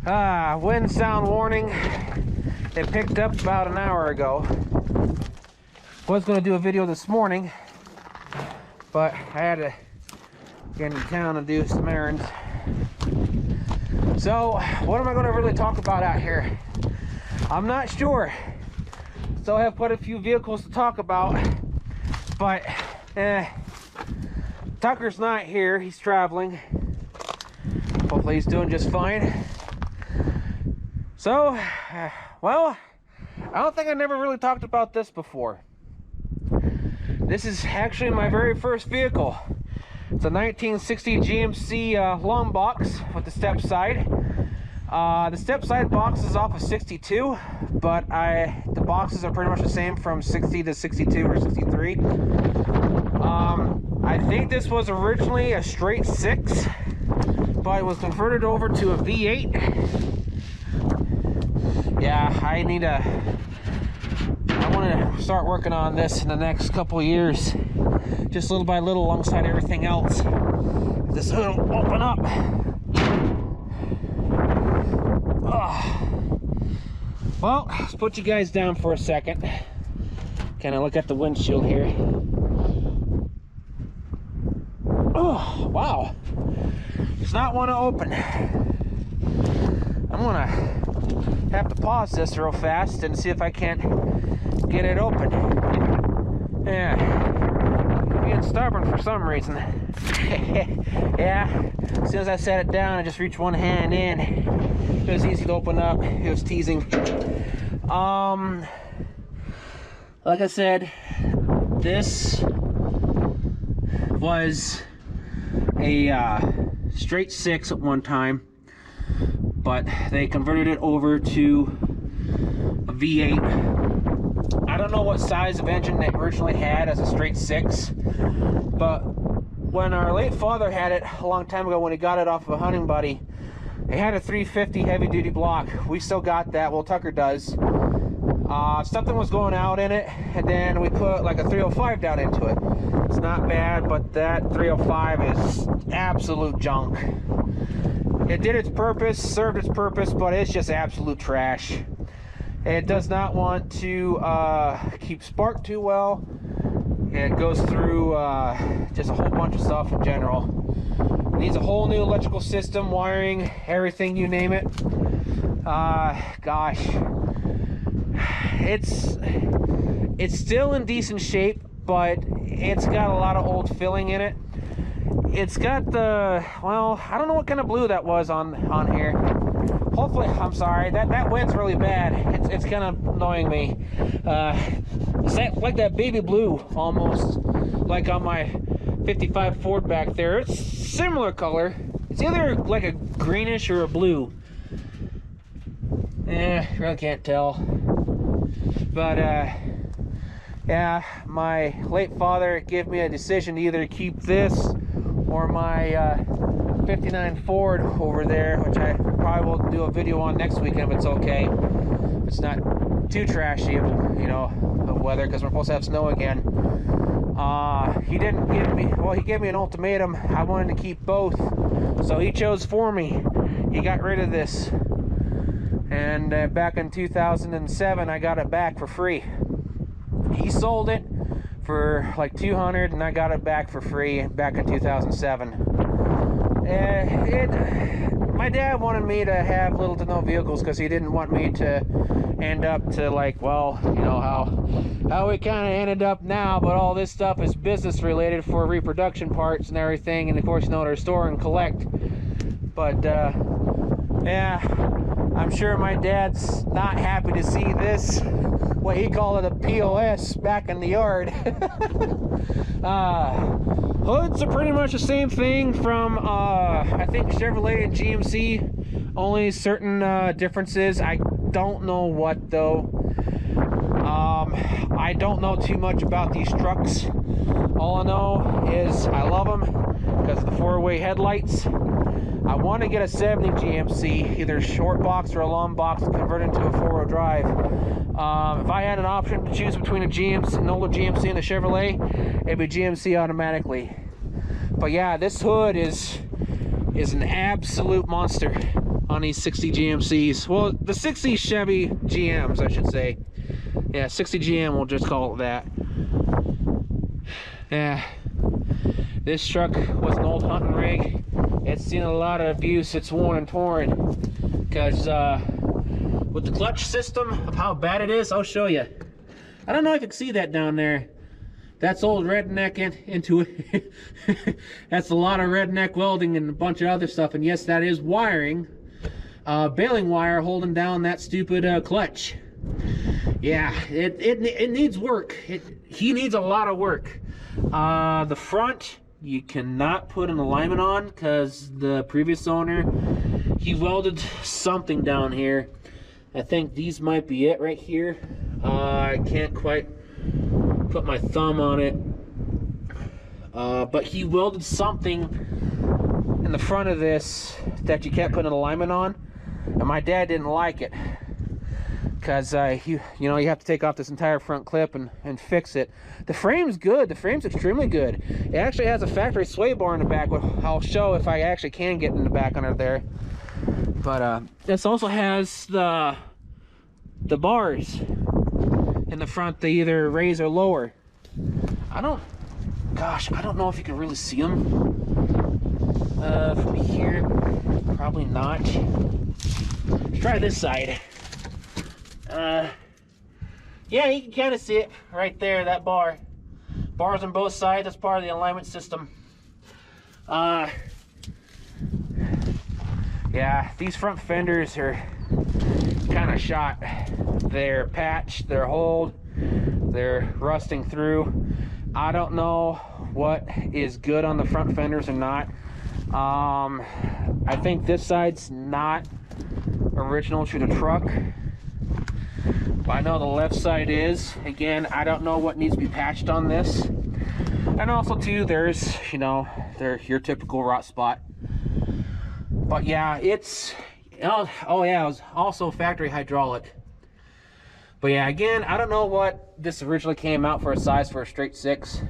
Wind sound warning. It picked up about an hour ago. Was going to do a video this morning, but I had to get into town and do some errands. So, what am I going to really talk about out here? I'm not sure. Still have quite a few vehicles to talk about, but Tucker's not here. He's traveling. Hopefully he's doing just fine. So, well, I don't think I never really talked about this before. This is actually my very first vehicle. It's a 1960 GMC Longbox with the Stepside. The Stepside box is off of 62, but the boxes are pretty much the same from 60 to 62 or 63. I think this was originally a straight 6, but it was converted over to a V8. Yeah, I want to start working on this in the next couple of years, just little by little alongside everything else. If this hood will open up. Well, let's put you guys down for a second. Kind of look at the windshield here. Oh, wow. Does not want to open. I'm gonna have to pause this real fast and see if I can't get it open. Yeah, being stubborn for some reason. Yeah, as soon as I set it down, I just reached one hand in. It was easy to open up. It was teasing. Like I said, this was a straight 6 at one time, but they converted it over to a V8. I don't know what size of engine it originally had as a straight 6, but when our late father had it a long time ago, when he got it off of a hunting buddy, it had a 350 heavy duty block. We still got that. Well, Tucker does. Something was going out in it, and then we put like a 305 down into it. It's not bad, but that 305 is absolute junk. It did its purpose, served its purpose, but it's just absolute trash. It does not want to keep spark too well. It goes through just a whole bunch of stuff in general. It needs a whole new electrical system, wiring, everything, you name it. Gosh. It's still in decent shape, but it's got a lot of old filling in it. It's got the, well, I don't know what kind of blue that was on here. Hopefully, I'm sorry, that wind's really bad. It's kind of annoying me. It's like that baby blue, almost, like on my 55 Ford back there. It's similar color. It's either like a greenish or a blue. Really can't tell. But yeah, my late father gave me a decision to either keep this or my 59 Ford over there, which I probably will do a video on next weekend if it's okay. It's not too trashy, you know, of weather, because we're supposed to have snow again. He didn't give me, well, he gave me an ultimatum. I wanted to keep both, so he chose for me. He got rid of this, and back in 2007 I got it back for free. He sold it for like $200 and I got it back for free back in 2007. My dad wanted me to have little to no vehicles because he didn't want me to end up to, like, well, you know how we kind of ended up now, but all this stuff is business related for reproduction parts and everything, and of course, you know, they're store and collect. But yeah, I'm sure my dad's not happy to see this, what he called it, a POS, back in the yard. Hoods are pretty much the same thing from I think Chevrolet and GMC, only certain differences. I don't know what though. I don't know too much about these trucks. All I know is I love them because of the 4-way headlights. I want to get a 70 GMC, either a short box or a long box, and convert into a 4-wheel drive. If I had an option to choose between a GMC, an older GMC and a Chevrolet, it'd be GMC automatically. But yeah, this hood is an absolute monster. on these 60 GMCs. Well, the 60 Chevy GMs, I should say. Yeah, 60 GM, we'll just call it that. Yeah, this truck was an old hunting rig. It's seen a lot of abuse. It's worn and torn. Because with the clutch system of how bad it is, I'll show you. I don't know if you can see that down there. That's old redneck into it. That's a lot of redneck welding and a bunch of other stuff. And yes, that is wiring. Baling wire holding down that stupid clutch. Yeah, it needs work. He needs a lot of work. The front, you cannot put an alignment on because the previous owner, he welded something down here. I think these might be it right here. I can't quite put my thumb on it. But he welded something in the front of this that you can't put an alignment on. And my dad didn't like it. Because you have to take off this entire front clip and fix it. The frame's good. The frame's extremely good. It actually has a factory sway bar in the back, which I'll show if I actually can get in the back under there. But this also has the bars in the front. They either raise or lower. I don't know if you can really see them from here. Probably not. Let's try this side. Yeah, you can kind of see it right there, that bar. Bars on both sides, that's part of the alignment system. Yeah, these front fenders are kind of shot. They're patched, they're holed, they're rusting through. I don't know what is good on the front fenders or not. I think this side's not original to the truck. I know the left side is. Again, I don't know what needs to be patched on this. And also too, there's, there's your typical rot spot. But yeah, it's, oh yeah, it was also factory hydraulic. But yeah, again, I don't know what this originally came out for a size for a straight 6.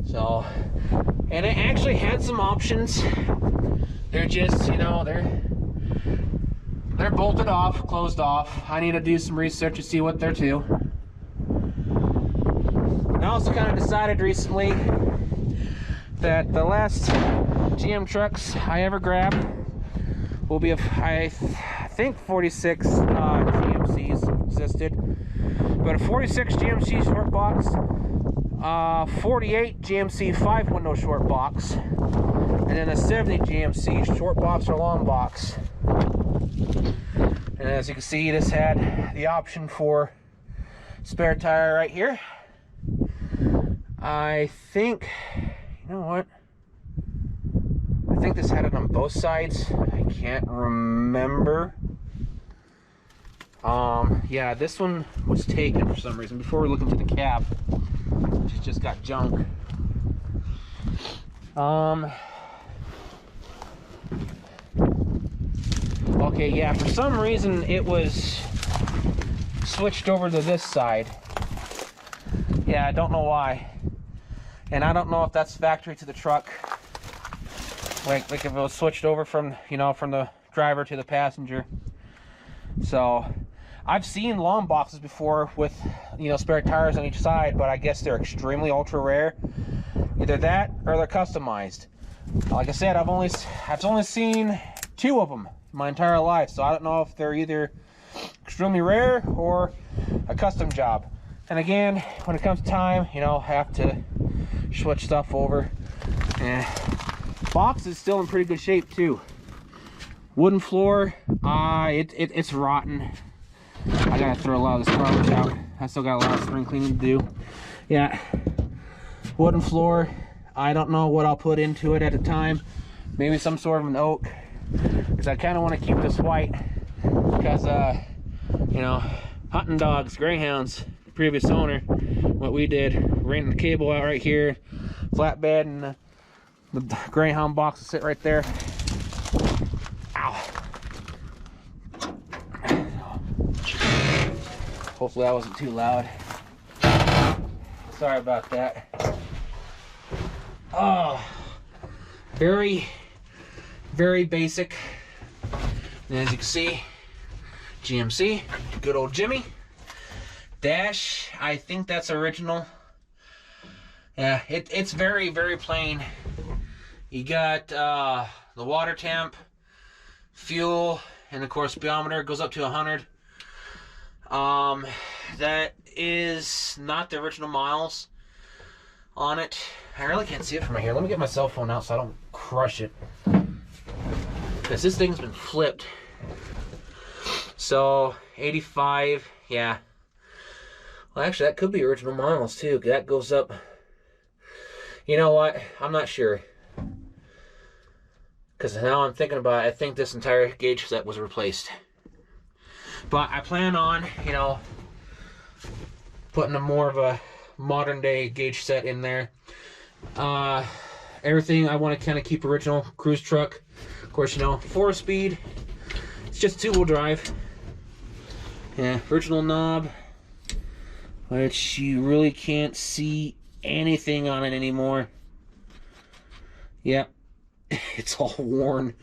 So, and it actually had some options. They're just, they're bolted off, closed off. I need to do some research to see what they're to. I also kind of decided recently that the last GM trucks I ever grabbed will be, I think 46 GMCs existed. But a 46 GMC short box, 48 GMC 5-window short box, and then a 70 GMC short box or long box. And as you can see, this had the option for spare tire right here. I think, you know what? I think this had it on both sides. I can't remember. Yeah, this one was taken for some reason. Before we look into the cab, it just got junk. Okay, yeah, for some reason it was switched over to this side. Yeah, I don't know why. And I don't know if that's factory to the truck. Like if it was switched over from, from the driver to the passenger. So, I've seen long boxes before with, spare tires on each side, but I guess they're extremely ultra rare. Either that or they're customized. Like I said, I've only seen 2 of them my entire life, so I don't know if they're either extremely rare or a custom job. And again, when it comes to time, have to switch stuff over. Box is still in pretty good shape too. Wooden floor, it's rotten. I gotta throw a lot of this garbage out. I still got a lot of spring cleaning to do. Yeah, wooden floor. I don't know what I'll put into it at the time. Maybe some sort of an oak, because I kind of want to keep this white, because hunting dogs, greyhounds, the previous owner, what we did, ran the cable out right here, flatbed, and the greyhound box will sit right there. Ow. Hopefully that wasn't too loud. Sorry about that. Oh, very, very basic, And as you can see, GMC, good old Jimmy. Dash, I think that's original. Yeah, it's very, very plain. You got the water temp, fuel, and of course speedometer goes up to 100. That is not the original miles on it. I really can't see it from right here. Let me get my cell phone out so I don't crush it, because this thing's been flipped. So 85, yeah. Well, actually, that could be original miles too. That goes up. You know what? I'm not sure, because now I'm thinking about it, I think this entire gauge set was replaced. But I plan on, you know, putting a more of a modern day gauge set in there. Everything I want to kind of keep original. Cruise truck, of course, you know, 4-speed. It's just 2-wheel drive. Yeah, original knob, which you really can't see anything on it anymore. Yep, it's all worn.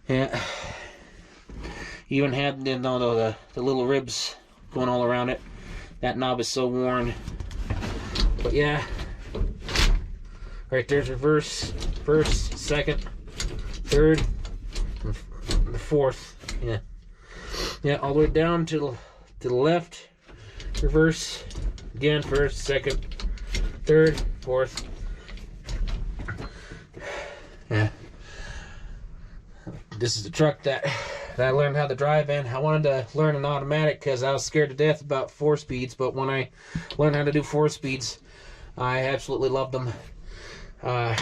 Yeah, even had the little ribs going all around it. That knob is so worn. But yeah, right there's reverse, first, second, third, and the fourth. Yeah, yeah, all the way down to the left, reverse, again, first, second, third, fourth. Yeah, this is the truck that I learned how to drive in. I wanted to learn an automatic because I was scared to death about 4-speeds, but when I learned how to do 4-speeds, I absolutely loved them. The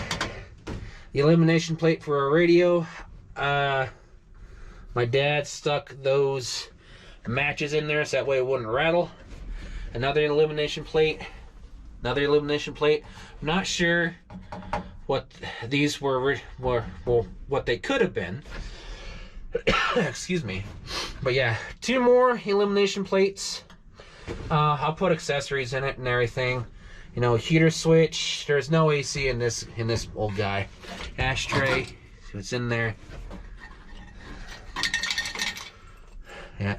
elimination plate for a radio, my dad stuck those matches in there so that way it wouldn't rattle. Another elimination plate. I'm not sure what these were what they could have been. Excuse me. But yeah, 2 more elimination plates. I'll put accessories in it and everything. You know, heater switch. There's no AC in this old guy. Ashtray, so it's in there. Yeah.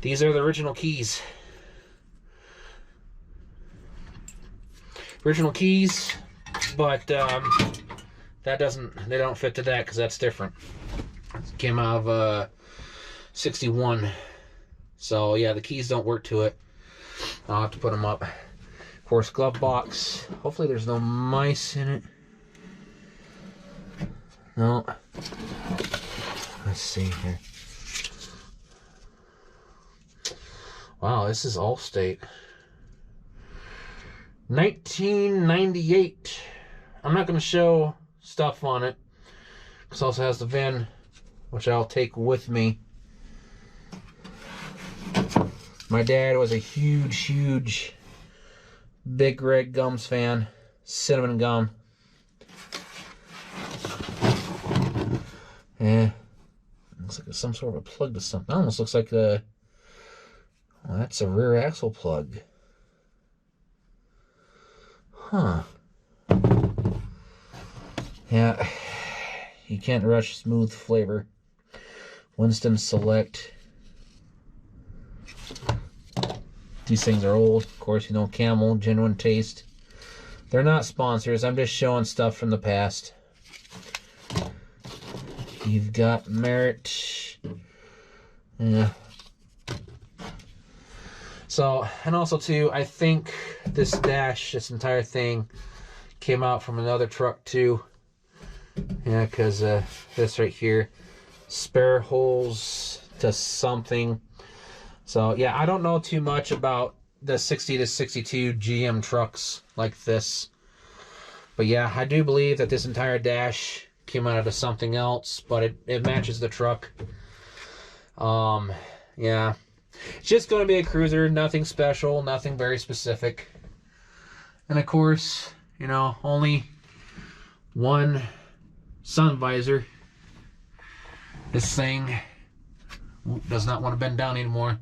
These are the original keys. Original keys, but they don't fit to that because that's different. It came out of 61. So yeah, the keys don't work to it. I'll have to put them up. Of course, glove box. Hopefully there's no mice in it. No. Let's see here. Wow, this is Allstate. 1998. I'm not going to show stuff on it, because it also has the VIN, which I'll take with me. My dad was a huge Big Red Gums fan. Cinnamon gum. Yeah. Looks like it's some sort of a plug to something. It almost looks like a... Well, that's a rear axle plug. Huh. Yeah. You can't rush smooth flavor. Winston Select. These things are old. Of course, you know, Camel, Genuine Taste. They're not sponsors. I'm just showing stuff from the past. You've got Merit. Yeah. So, and also too, I think this dash, this entire thing, came out from another truck too. Yeah, because this right here, spare holes to something. So yeah, I don't know too much about the 60 to 62 GM trucks like this. But yeah, I do believe that this entire dash came out of something else, but it matches the truck. Yeah. It's just going to be a cruiser, nothing special, nothing very specific. And of course, you know, only one sun visor. This thing does not want to bend down anymore.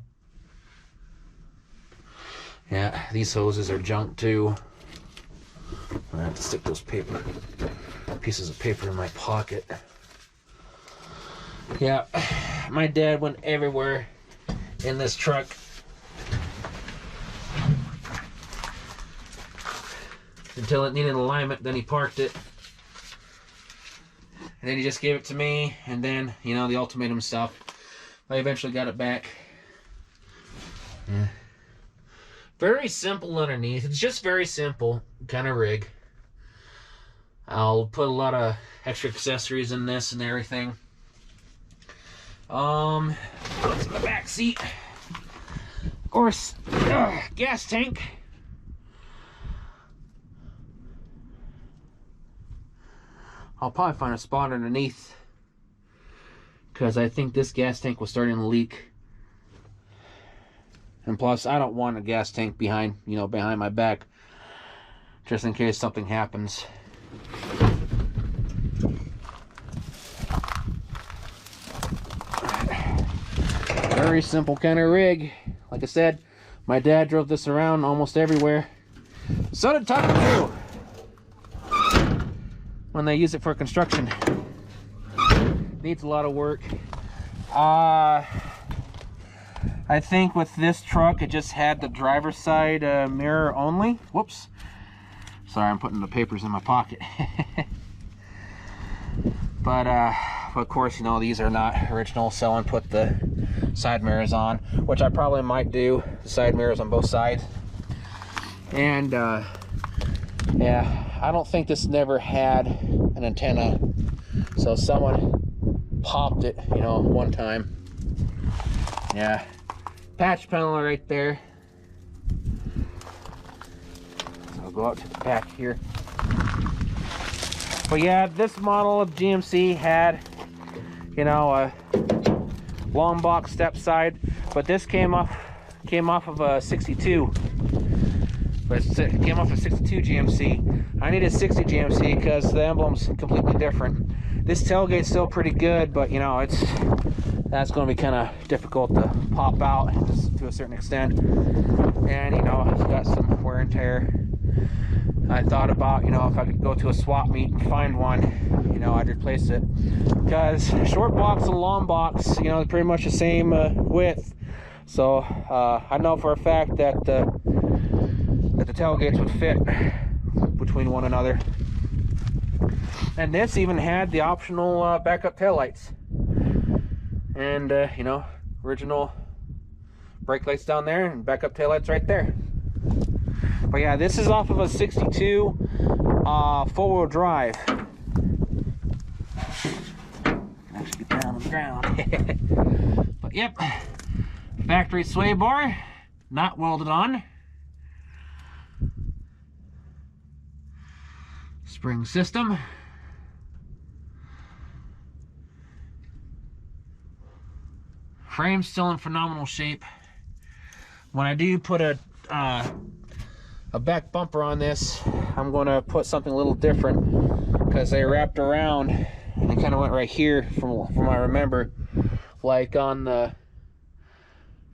Yeah, these hoses are junk too. I have to stick those pieces of paper in my pocket. Yeah, my dad went everywhere in this truck. Until it needed alignment, then he parked it. And then he just gave it to me, and then, you know, the ultimatum stuff. I eventually got it back. Yeah. Very simple underneath. It's just very simple kind of rig. I'll put a lot of extra accessories in this and everything. What's in the back seat? Of course, gas tank. I'll probably find a spot underneath, because I think this gas tank was starting to leak. And plus, I don't want a gas tank behind my back, just in case something happens. Very simple kind of rig. Like I said, my dad drove this around almost everywhere. So did Tucker too, when they use it for construction. Needs a lot of work. I think with this truck, it just had the driver's side mirror only. Whoops. Sorry, I'm putting the papers in my pocket. But of course, you know, these are not original, so I put the side mirrors on, which I probably might do, the side mirrors on both sides. And yeah, I don't think this never had an antenna, so someone popped it, you know, one time. Yeah, patch panel right there. So I'll go out to the back here. But yeah, this model of GMC had, you know, a Longbox Stepside, but this came off of a 62. But it came off a 62 GMC. I needed 60 GMC because the emblem's completely different. This tailgate's still pretty good, but you know, that's going to be kind of difficult to pop out to a certain extent. And you know, it's got some wear and tear. I thought about, you know, if I could go to a swap meet and find one, you know, I'd replace it. Because short box and long box, you know, they're pretty much the same width. So I know for a fact that the tailgates would fit between one another. And this even had the optional backup taillights. And, you know, original brake lights down there and backup taillights right there. But yeah, this is off of a 62 four-wheel drive. Actually get down on the ground. But yep, factory sway bar, not welded on. Spring system. Frame's still in phenomenal shape. When I do put a back bumper on this, I'm going to put something a little different, because they wrapped around and it kind of went right here from I remember, like on the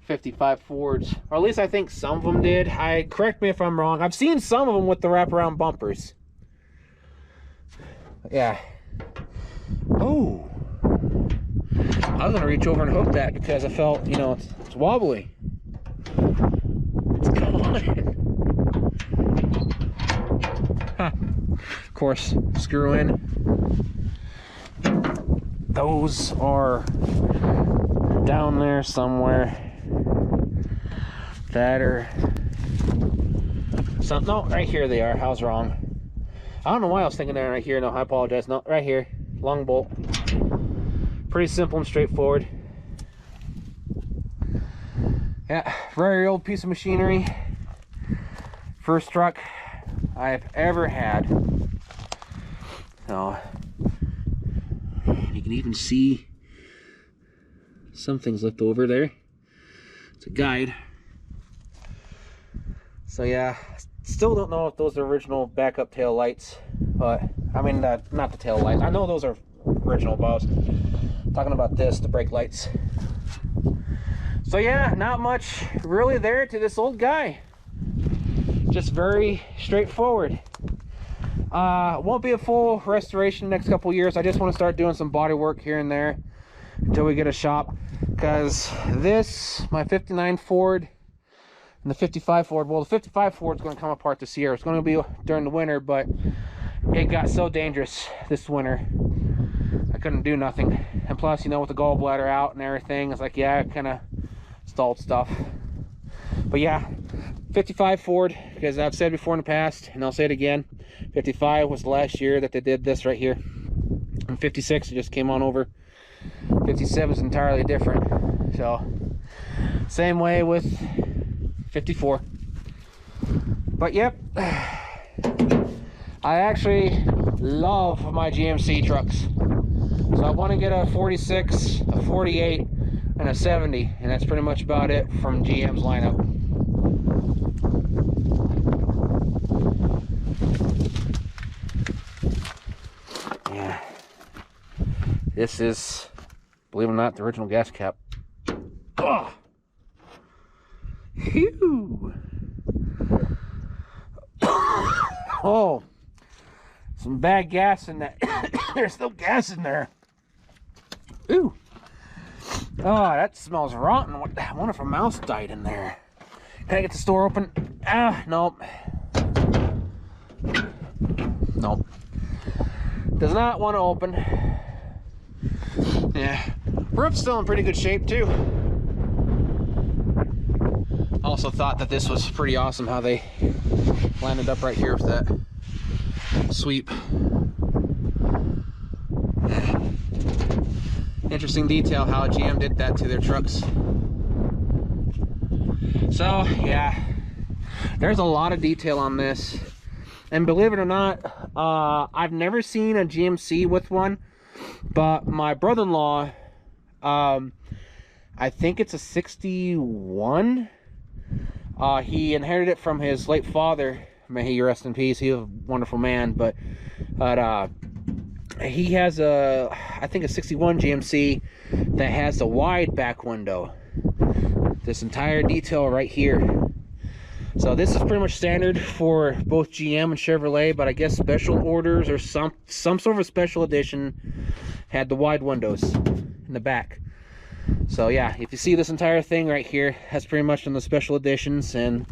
55 Fords, or at least I think some of them did. Correct me if I'm wrong. I've seen some of them with the wraparound bumpers. Yeah. Oh, I was gonna reach over and hook that because I felt, you know, it's wobbly. It's gone. Of course, screw in. Those are down there somewhere. That are some, no, right here they are. I was wrong. I don't know why I was thinking they're right here. No, I apologize. No, right here. Long bolt. Pretty simple and straightforward. Yeah, very old piece of machinery. First truck I've ever had. So you can even see some things left over there. It's a guide. So yeah, still don't know if those are original backup tail lights, but I mean, not the tail lights. I know those are original, but I was talking about this, the brake lights. So yeah, not much really there to this old guy. Just very straightforward. Won't be a full restoration next couple years. I just want to start doing some body work here and there, until we get a shop, because this, my 59 Ford and the 55 Ford, well, the 55 Ford is going to come apart this year. It's going to be during the winter, but it got so dangerous this winter, I couldn't do nothing. And plus, you know, with the gallbladder out and everything, it's like, yeah, I kind of stalled stuff. But yeah, 55 Ford, because I've said before in the past, and I'll say it again, 55 was the last year that they did this right here. And 56, it just came on over. 57 is entirely different. So, same way with 54. But yep, I actually love my GMC trucks. So I want to get a 46, a 48, and a 70, and that's pretty much about it from GM's lineup. Yeah, this is, believe it or not, the original gas cap. Oh, phew. Oh, some bad gas in that. There's no gas in there. Ooh. Oh, that smells rotten. I wonder if a mouse died in there. Can I get the store open? Ah, nope. Nope. Does not want to open. Yeah. Roof's still in pretty good shape too. Also thought that this was pretty awesome how they landed up right here with that sweep. Interesting detail how GM did that to their trucks. So yeah, there's a lot of detail on this, and believe it or not, I've never seen a GMC with one, but my brother-in-law, I think it's a 61. He inherited it from his late father. May he rest in peace. He was a wonderful man, but he has a, I think a 61 GMC that has the wide back window. This entire detail right here. So this is pretty much standard for both GM and Chevrolet, but I guess special orders or some sort of a special edition had the wide windows in the back. So yeah, if you see this entire thing right here, that's pretty much in the special editions, and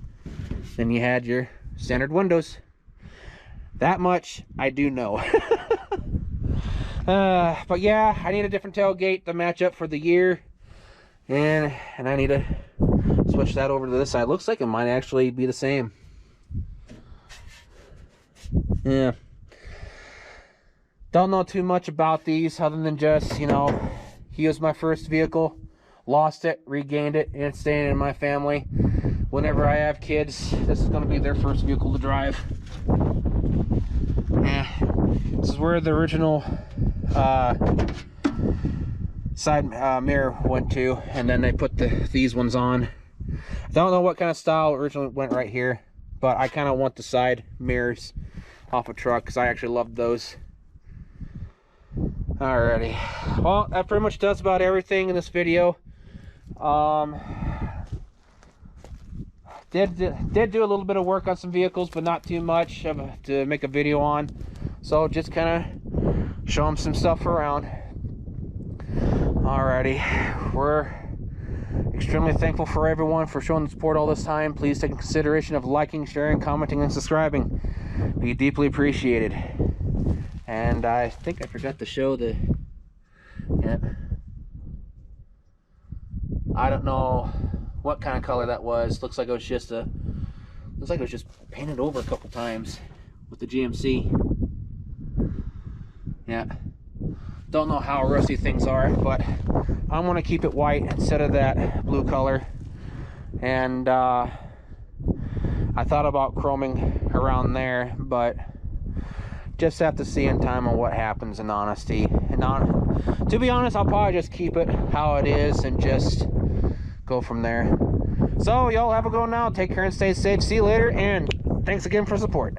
then you had your standard windows. That much I do know. But yeah, I need a different tailgate to match up for the year, and I need to switch that over to this side. Looks like it might actually be the same. Yeah, don't know too much about these other than just, you know, he was my first vehicle, lost it, regained it, and it's staying in my family. Whenever I have kids, this is going to be their first vehicle to drive. Yeah, this is where the original side mirror went to, and then they put these ones on. I don't know what kind of style originally went right here, but I kind of want the side mirrors off a truck because I actually love those. Alrighty, well, that pretty much does about everything in this video. Did do a little bit of work on some vehicles, but not too much to make a video on. So just kind of show them some stuff around. Alrighty, we're extremely thankful for everyone for showing the support all this time. Please take in consideration of liking, sharing, commenting, and subscribing. We deeply appreciate it. And I think I forgot to show the, yeah, I don't know what kind of color that was. Looks like it was just painted over a couple times with the GMC. Yeah, don't know how rusty things are, but I'm gonna keep it white instead of that blue color. And I thought about chroming around there, but just have to see in time on what happens, in honesty. And to be honest, I'll probably just keep it how it is and just go from there. So y'all have a go now. Take care and stay safe. See you later, and thanks again for support.